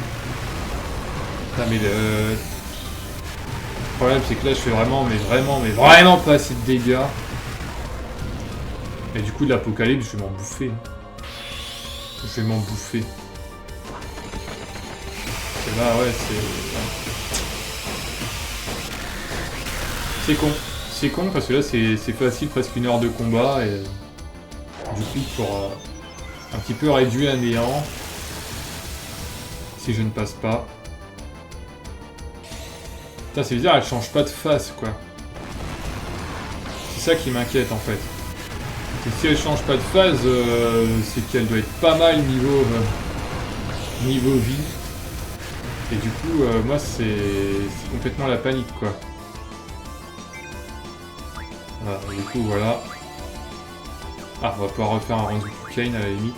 Putain mais le problème c'est que là je fais vraiment pas assez de dégâts. Et du coup de l'apocalypse je vais m'en bouffer. Je vais m'en bouffer. Et là ouais c'est con. C'est con parce que là c'est facile, presque 1 heure de combat et du coup pour un petit peu réduire à néant si je ne passe pas. Putain c'est bizarre, elle change pas de face quoi. C'est ça qui m'inquiète en fait. Et si elle change pas de phase, c'est qu'elle doit être pas mal niveau vie. Et du coup, moi c'est complètement la panique quoi. Voilà, du coup voilà. Ah, on va pouvoir refaire un Banzuku Kain à la limite.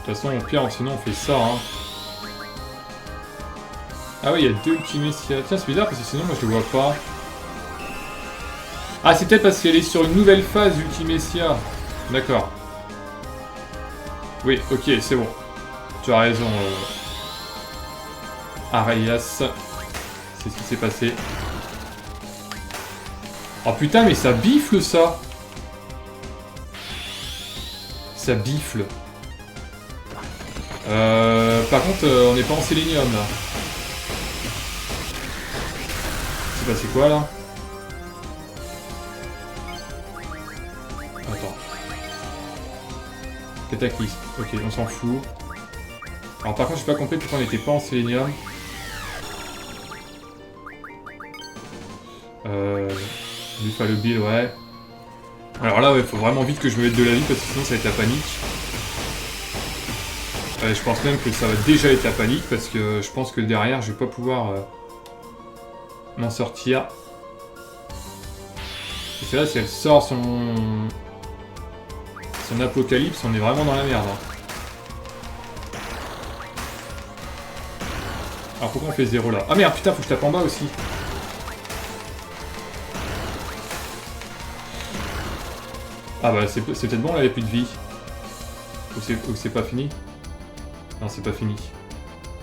De toute façon, au pire, sinon on fait ça. Hein. Ah oui, il y a 2 Ultimecia. Tiens, c'est bizarre parce que sinon, moi je le vois pas. Ah, c'est peut-être parce qu'elle est sur une nouvelle phase Ultimecia. D'accord. Oui, ok, c'est bon. Tu as raison. Arias. C'est ce qui s'est passé. Oh putain, mais ça bifle ça. Ça bifle. Par contre, on n'est pas en sélénium là. C'est passé quoi là? Attends. Cataclysme. Ok, on s'en fout. Alors par contre, j'ai pas compris pourquoi on n'était pas en sélénium. Buffalo Bill, ouais. Alors là, il faut vraiment vite que je me mette de la vie parce que sinon ça va être la panique. Je pense même que ça va déjà être la panique parce que je pense que derrière, je vais pas pouvoir m'en sortir. Et c'est là, si elle sort son apocalypse, on est vraiment dans la merde. Hein. Alors pourquoi on fait 0 là? Ah merde, putain, faut que je tape en bas aussi. Ah bah c'est peut-être bon là, il n'y a plus de vie. Ou c'est pas fini? Non, c'est pas fini.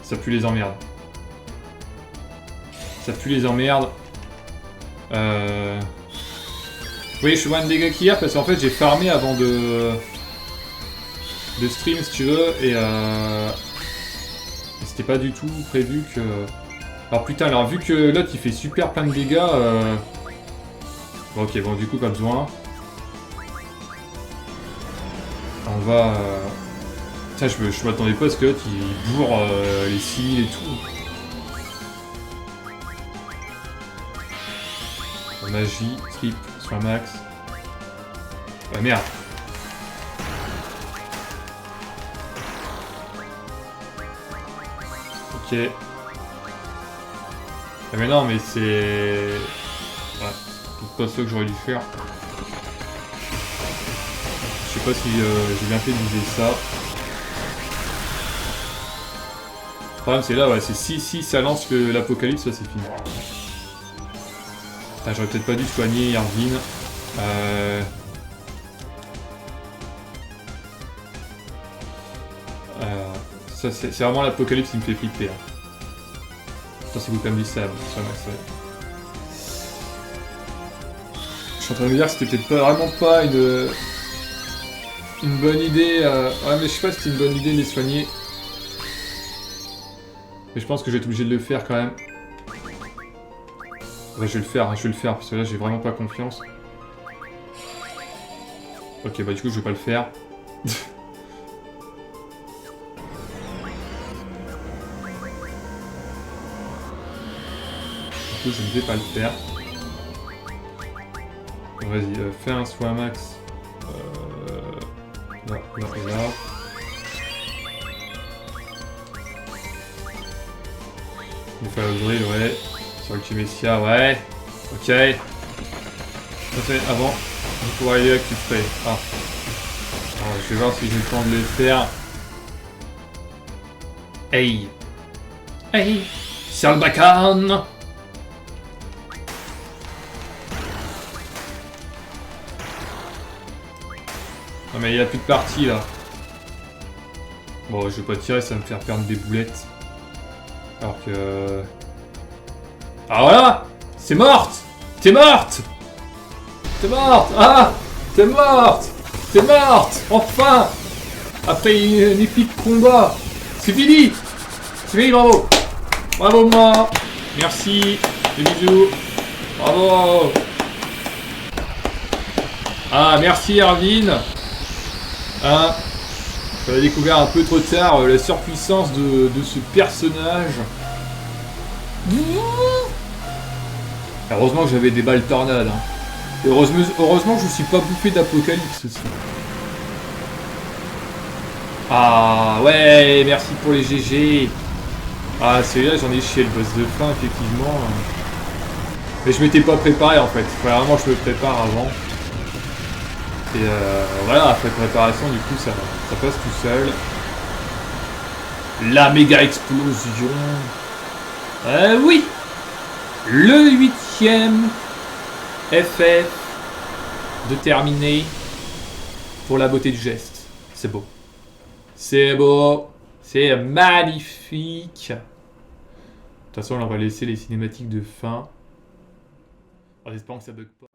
Ça pue les emmerdes. Ça pue les emmerdes. Oui, je suis moins de dégâts qu'hier parce qu'en fait j'ai farmé avant de stream si tu veux et c'était pas du tout prévu que... Alors putain, alors vu que l'autre il fait super plein de dégâts Bon, ok, bon du coup pas besoin. On va... Tiens, je m'attendais pas à ce que l'autre il bourre les cils et tout. Magie, slip, soin max. Ah merde. Ok. Ah mais non, mais c'est... Ouais, c'est pas ça que j'aurais dû faire. Je sais pas si j'ai bien fait de viser ça. Le problème c'est là, ouais, c'est si ça lance l'apocalypse, ça c'est fini. Ah, j'aurais peut-être pas dû soigner Irvine. Ça c'est vraiment l'apocalypse qui me fait flipper. Hein. Ça c'est vous comme du sable. Je suis en train de me dire que c'était peut-être vraiment pas une bonne idée. Ouais mais je sais pas si c'était une bonne idée de les soigner. Mais je pense que je vais être obligé de le faire quand même. Ouais, je vais le faire, parce que là j'ai vraiment pas confiance. Ok, bah du coup je vais pas le faire. Du coup je ne vais pas le faire. Vas-y, fais un soin max. Là et là. Il faut ouvrir, ouais. Sur le Kimesia, ouais. Ok. Ça c'est avant. Il faut aller là que tu fais. Ah. Alors, je vais voir si j'ai le temps de le faire. Hey. Hey. Sarbacane. Non mais il n'y a plus de partie là. Bon, je vais pas tirer, ça va me faire perdre des boulettes. Alors que... Ah voilà! C'est morte! T'es morte! T'es morte! Ah! T'es morte! T'es morte! Enfin! Après un épique combat! C'est fini! C'est fini, bravo! Bravo moi! Merci! Des bisous! Bravo! Ah, merci Erwin! Hein? J'avais découvert un peu trop tard la surpuissance de ce personnage. Heureusement que j'avais des balles tornades. Hein. Et heureusement que je ne suis pas bouffé d'apocalypse aussi. Ah ouais, merci pour les GG. Ah celui-là j'en ai chié le boss de fin effectivement. Mais je m'étais pas préparé en fait. Faut vraiment que je me prépare avant. Et voilà, après préparation du coup ça passe tout seul. La méga explosion. Oui. Le 8e FF de terminer pour la beauté du geste. C'est beau. C'est beau. C'est magnifique. De toute façon, on va laisser les cinématiques de fin. En espérant que ça bug pas.